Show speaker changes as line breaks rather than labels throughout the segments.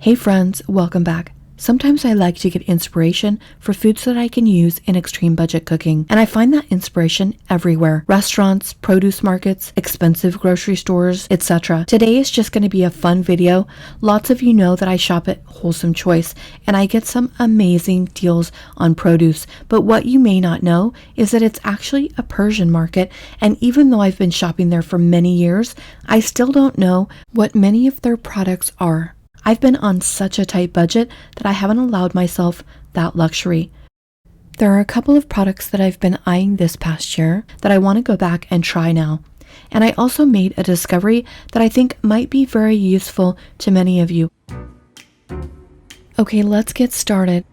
Hey friends, welcome back. Sometimes I like to get inspiration for foods that I can use in extreme budget cooking, and I find that inspiration everywhere. Restaurants, produce markets, expensive grocery stores, etc. Today is just going to be a fun video. Lots of you know that I shop at Wholesome Choice, and I get some amazing deals on produce, but what you may not know is that it's actually a Persian market, and even though I've been shopping there for many years, I still don't know what many of their products are. I've been on such a tight budget that I haven't allowed myself that luxury. There are a couple of products that I've been eyeing this past year that I want to go back and try now. And I also made a discovery that I think might be very useful to many of you. Okay, let's get started.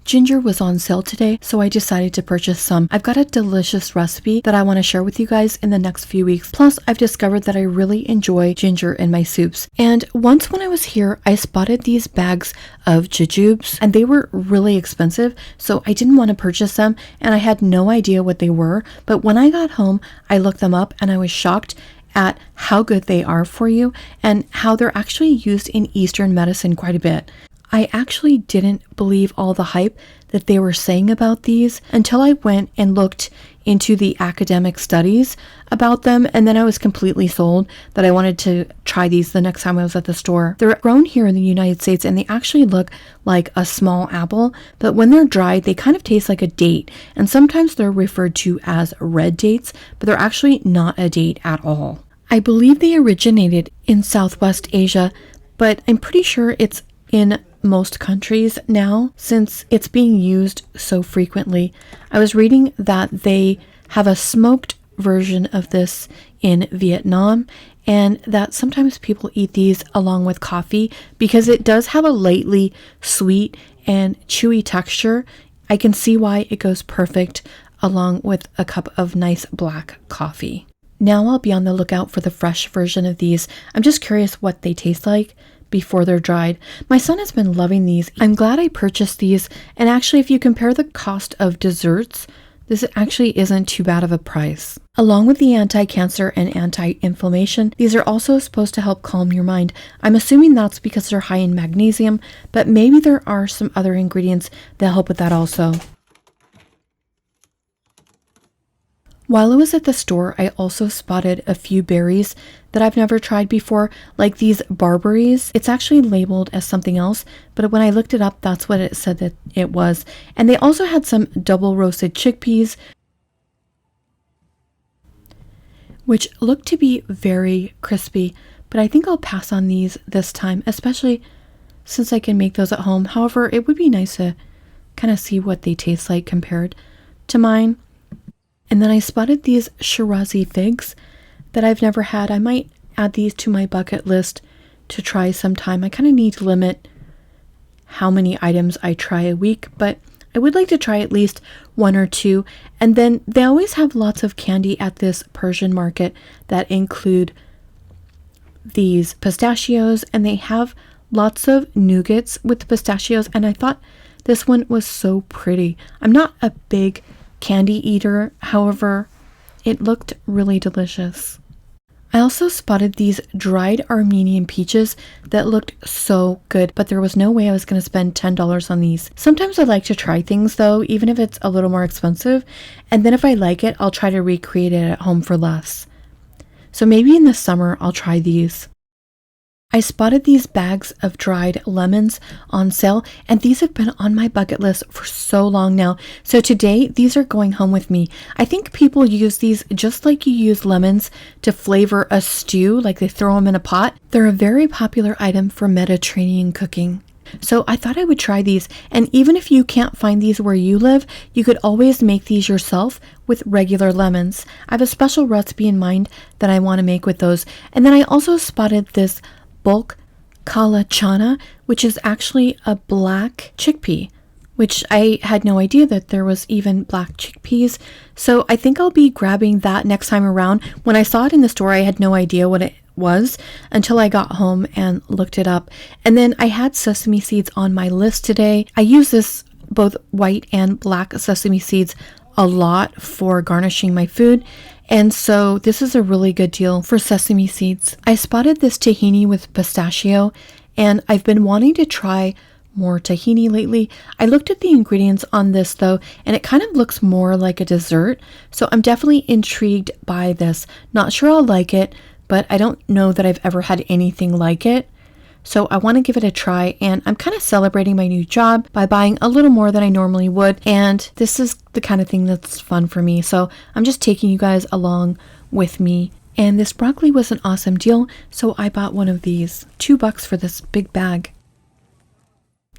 Ginger was on sale today, so I decided to purchase some. I've got a delicious recipe that I want to share with you guys in the next few weeks. Plus, I've discovered that I really enjoy ginger in my soups. And once when I was here, I spotted these bags of Jbes, and they were really expensive, so I didn't want to purchase them, and I had no idea what they were. But when I got home, I looked them up, and I was shocked at how good they are for you and how they're actually used in Eastern medicine quite a bit. I actually didn't believe all the hype that they were saying about these until I went and looked into the academic studies about them, and then I was completely sold that I wanted to try these the next time I was at the store. They're grown here in the United States and they actually look like a small apple, but when they're dried, they kind of taste like a date, and sometimes they're referred to as red dates, but they're actually not a date at all. I believe they originated in Southwest Asia, but I'm pretty sure it's in most countries now since it's being used so frequently. I was reading that they have a smoked version of this in Vietnam, and that sometimes people eat these along with coffee because it does have a lightly sweet and chewy texture. I can see why it goes perfect along with a cup of nice black coffee. Now I'll be on the lookout for the fresh version of these. I'm just curious what they taste like before they're dried. My son has been loving these. I'm glad I purchased these, and actually if you compare the cost of desserts, this actually isn't too bad of a price. Along with the anti-cancer and anti-inflammation, these are also supposed to help calm your mind. I'm assuming that's because they're high in magnesium, but maybe there are some other ingredients that help with that also. While I was at the store, I also spotted a few berries that I've never tried before, like these barberries. It's actually labeled as something else, but when I looked it up, that's what it said that it was. And they also had some double roasted chickpeas, which looked to be very crispy, but I think I'll pass on these this time, especially since I can make those at home. However, it would be nice to kind of see what they taste like compared to mine. And then I spotted these Shirazi figs that I've never had. I might add these to my bucket list to try sometime. I kind of need to limit how many items I try a week, but I would like to try at least one or two. And then they always have lots of candy at this Persian market that include these pistachios, and they have lots of nougats with pistachios, and I thought this one was so pretty. I'm not a big candy eater, however, it looked really delicious. I also spotted these dried Armenian peaches that looked so good, but there was no way I was going to spend $10 on these. Sometimes I like to try things though, even if it's a little more expensive, and then if I like it, I'll try to recreate it at home for less. So maybe in the summer, I'll try these. I spotted these bags of dried lemons on sale, and these have been on my bucket list for so long now. So today, these are going home with me. I think people use these just like you use lemons to flavor a stew, like they throw them in a pot. They're a very popular item for Mediterranean cooking. So I thought I would try these, and even if you can't find these where you live, you could always make these yourself with regular lemons. I have a special recipe in mind that I want to make with those. And then I also spotted this bulk kala chana, which is actually a black chickpea, which I had no idea that there was even black chickpeas. So I think I'll be grabbing that next time around. When I saw it in the store, I had no idea what it was until I got home and looked it up. And then I had sesame seeds on my list today. I use this both white and black sesame seeds a lot for garnishing my food, and so this is a really good deal for sesame seeds. I spotted this tahini with pistachio, And I've been wanting to try more tahini lately. I looked at the ingredients on this though, and it kind of looks more like a dessert. So I'm definitely intrigued by this. Not sure I'll like it, but I don't know that I've ever had anything like it. So I want to give it a try, and I'm kind of celebrating my new job by buying a little more than I normally would. And this is the kind of thing that's fun for me. So I'm just taking you guys along with me. And this broccoli was an awesome deal. So I bought one of these, $2 for this big bag.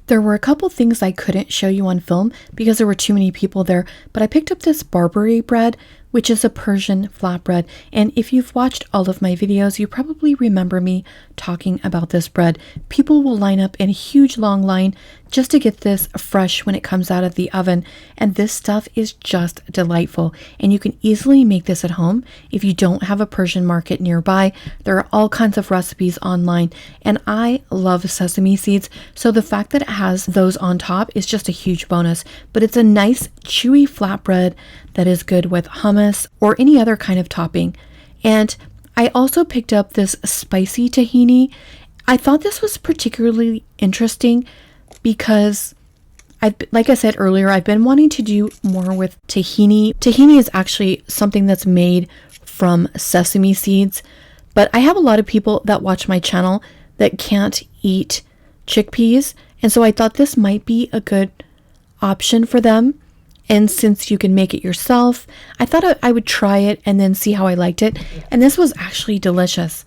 There were a couple things I couldn't show you on film because there were too many people there, but I picked up this Barbary bread, which is a Persian flatbread. And if you've watched all of my videos, you probably remember me talking about this bread. People will line up in a huge long line just to get this fresh when it comes out of the oven. And this stuff is just delightful. And you can easily make this at home if you don't have a Persian market nearby. There are all kinds of recipes online. And I love sesame seeds, so the fact that it has those on top is just a huge bonus. But it's a nice chewy flatbread that is good with hummus or any other kind of topping. And I also picked up this spicy tahini. I thought this was particularly interesting because like I said earlier, I've been wanting to do more with tahini. Tahini is actually something that's made from sesame seeds, but I have a lot of people that watch my channel that can't eat chickpeas, and so I thought this might be a good option for them. And since you can make it yourself, I thought I would try it and then see how I liked it. And this was actually delicious.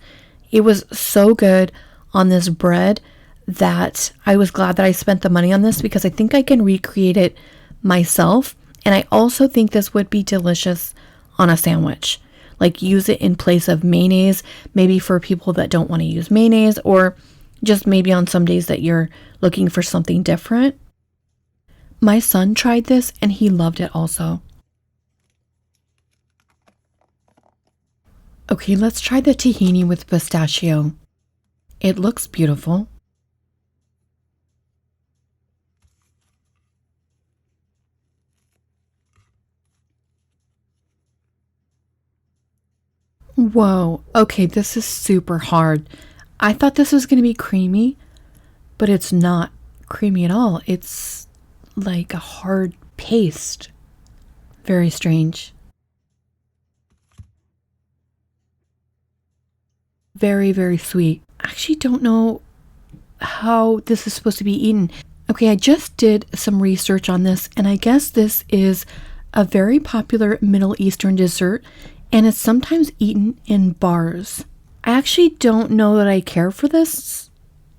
It was so good on this bread that I was glad that I spent the money on this because I think I can recreate it myself. And I also think this would be delicious on a sandwich. Like use it in place of mayonnaise, maybe for people that don't want to use mayonnaise, or just maybe on some days that you're looking for something different. My son tried this and he loved it also. Okay, let's try the tahini with pistachio. It looks beautiful. Whoa, okay, this is super hard. I thought this was going to be creamy, but it's not creamy at all. It's like a hard paste. Very strange. Very, very sweet. I actually don't know how this is supposed to be eaten. Okay, I just did some research on this, and I guess this is a very popular Middle Eastern dessert, and it's sometimes eaten in bars. I actually don't know that I care for this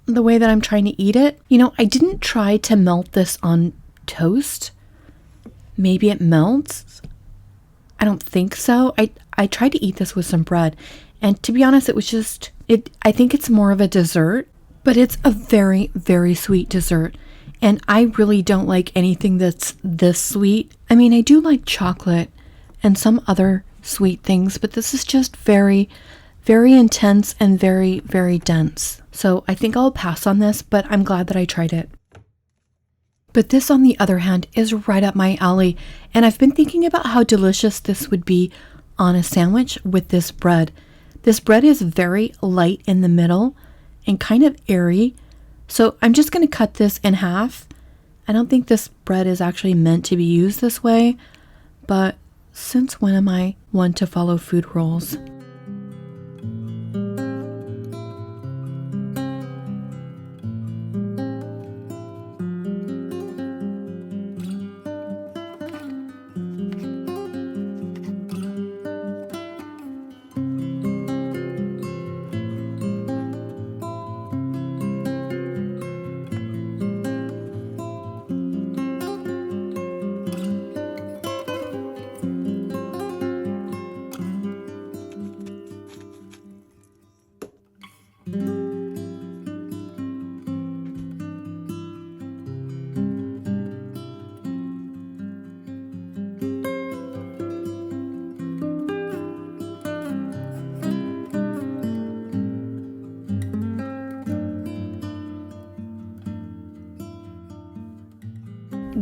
the way that I'm trying to eat it. You know, I didn't try to melt this on toast. Maybe it melts. I don't think so. I tried to eat this with some bread, and to be honest, it was just I think it's more of a dessert, but it's a very, very sweet dessert, and I really don't like anything that's this sweet. I mean, I do like chocolate and some other sweet things, but this is just very, very intense and very, very dense. So I think I'll pass on this, but I'm glad that I tried it. But this, on the other hand, is right up my alley, and I've been thinking about how delicious this would be on a sandwich with this bread. This bread is very light in the middle and kind of airy, so I'm just going to cut this in half. I don't think this bread is actually meant to be used this way, but since when am I one to follow food rules?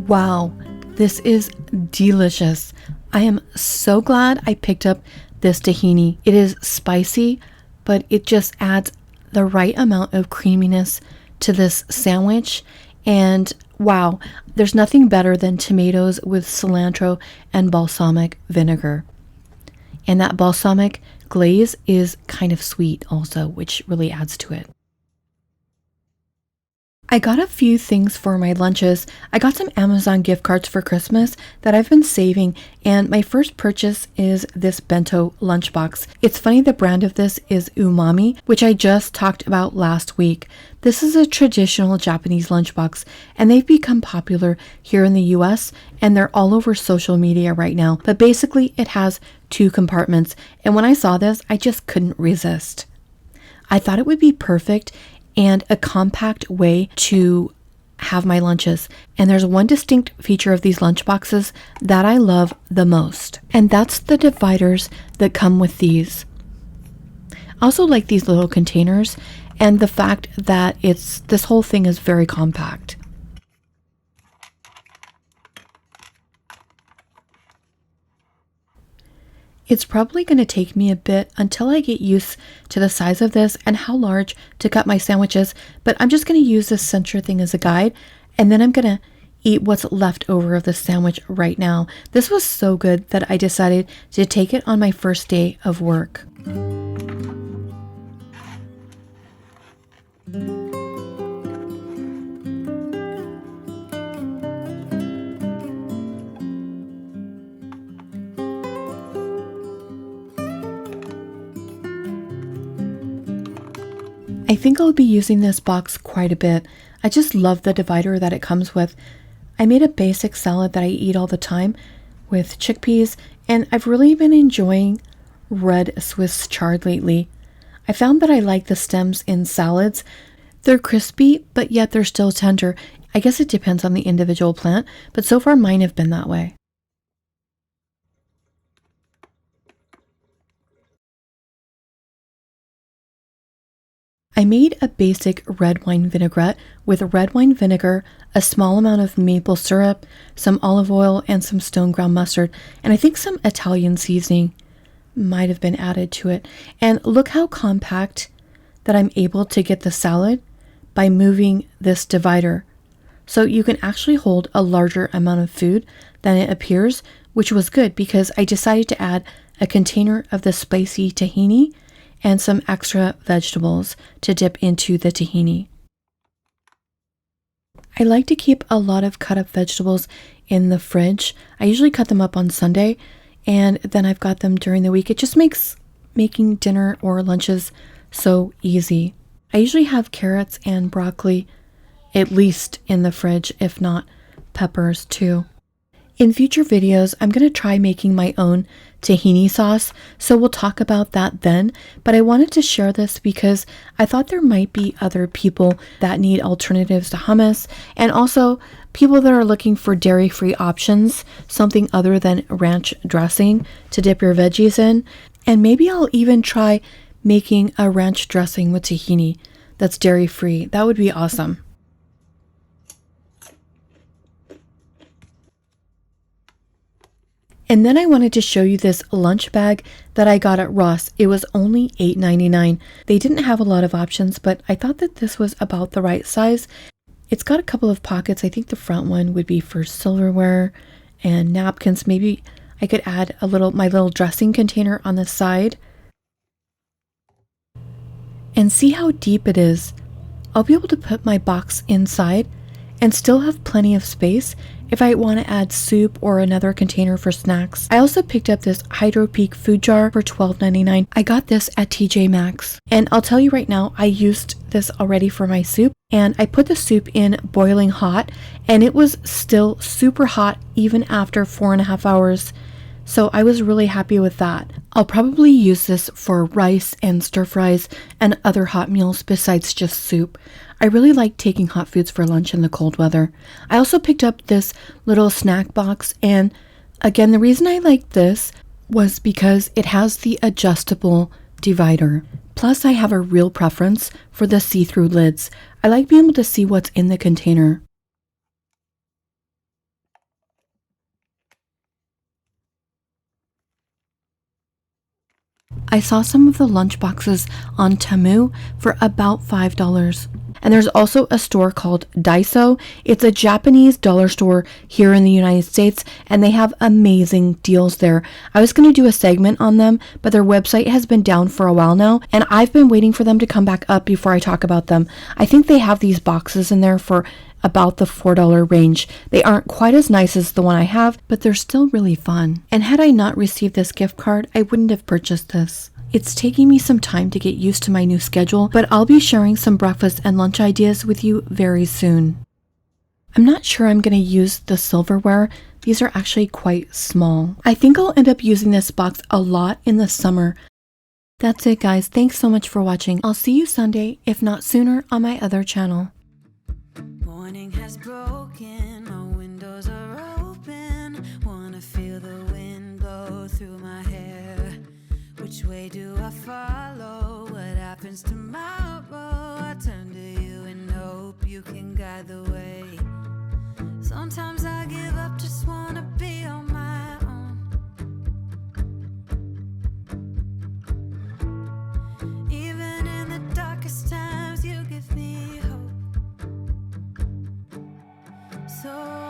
Wow, this is delicious. I am so glad I picked up this tahini. It is spicy, but it just adds the right amount of creaminess to this sandwich, and wow, there's nothing better than tomatoes with cilantro and balsamic vinegar. And that balsamic glaze is kind of sweet also, which really adds to it. I got a few things for my lunches. I got some Amazon gift cards for Christmas that I've been saving, and my first purchase is this bento lunchbox. It's funny, the brand of this is Umami, which I just talked about last week. This is a traditional Japanese lunchbox, and they've become popular here in the US, and they're all over social media right now. But basically, it has 2 compartments, and when I saw this, I just couldn't resist. I thought it would be perfect and a compact way to have my lunches. And there's one distinct feature of these lunch boxes that I love the most, and that's the dividers that come with these. I also like these little containers and the fact that this whole thing is very compact. It's probably going to take me a bit until I get used to the size of this and how large to cut my sandwiches, but I'm just going to use this center thing as a guide, and then I'm going to eat what's left over of the sandwich right now. This was so good that I decided to take it on my first day of work. I think I'll be using this box quite a bit. I just love the divider that it comes with. I made a basic salad that I eat all the time with chickpeas, and I've really been enjoying red Swiss chard lately. I found that I like the stems in salads. They're crispy, but yet they're still tender. I guess it depends on the individual plant, but so far mine have been that way. I made a basic red wine vinaigrette with red wine vinegar, a small amount of maple syrup, some olive oil, and some stone ground mustard, and I think some Italian seasoning might have been added to it. And look how compact that I'm able to get the salad by moving this divider. So you can actually hold a larger amount of food than it appears, which was good because I decided to add a container of the spicy tahini and some extra vegetables to dip into the tahini. I like to keep a lot of cut up vegetables in the fridge. I usually cut them up on Sunday, and then I've got them during the week. It just makes making dinner or lunches so easy. I usually have carrots and broccoli at least in the fridge, if not peppers too. In future videos, I'm going to try making my own tahini sauce, so we'll talk about that then, but I wanted to share this because I thought there might be other people that need alternatives to hummus, and also people that are looking for dairy-free options, something other than ranch dressing to dip your veggies in, and maybe I'll even try making a ranch dressing with tahini that's dairy-free. That would be awesome. And then I wanted to show you this lunch bag that I got at Ross. It was only $8.99. They didn't have a lot of options, but I thought that this was about the right size. It's got a couple of pockets. I think the front one would be for silverware and napkins. Maybe I could add my little dressing container on the side. And see how deep it is. I'll be able to put my box inside and still have plenty of space if I want to add soup or another container for snacks. I also picked up this Hydro Peak food jar for $12.99. I got this at TJ Maxx. And I'll tell you right now, I used this already for my soup, and I put the soup in boiling hot, and it was still super hot even after 4.5 hours. So I was really happy with that. I'll probably use this for rice and stir fries and other hot meals besides just soup. I really like taking hot foods for lunch in the cold weather. I also picked up this little snack box, and again, the reason I like this was because it has the adjustable divider. Plus, I have a real preference for the see-through lids. I like being able to see what's in the container. I saw some of the lunch boxes on Temu for about $5. And there's also a store called Daiso. It's a Japanese dollar store here in the United States, and they have amazing deals there. I was going to do a segment on them, but their website has been down for a while now, and I've been waiting for them to come back up before I talk about them. I think they have these boxes in there for about the $4 range. They aren't quite as nice as the one I have, but they're still really fun. And had I not received this gift card, I wouldn't have purchased this. It's taking me some time to get used to my new schedule, but I'll be sharing some breakfast and lunch ideas with you very soon. I'm not sure I'm going to use the silverware. These are actually quite small. I think I'll end up using this box a lot in the summer. That's it, guys. Thanks so much for watching. I'll see you Sunday, if not sooner, on my other channel.
Morning has broken, my windows are open. Wanna feel the wind blow through my hair. Which way do I follow? What happens tomorrow? I turn to you and hope you can guide the way. Sometimes I give up, just wanna be on my own. Even in the darkest times, you give me hope. So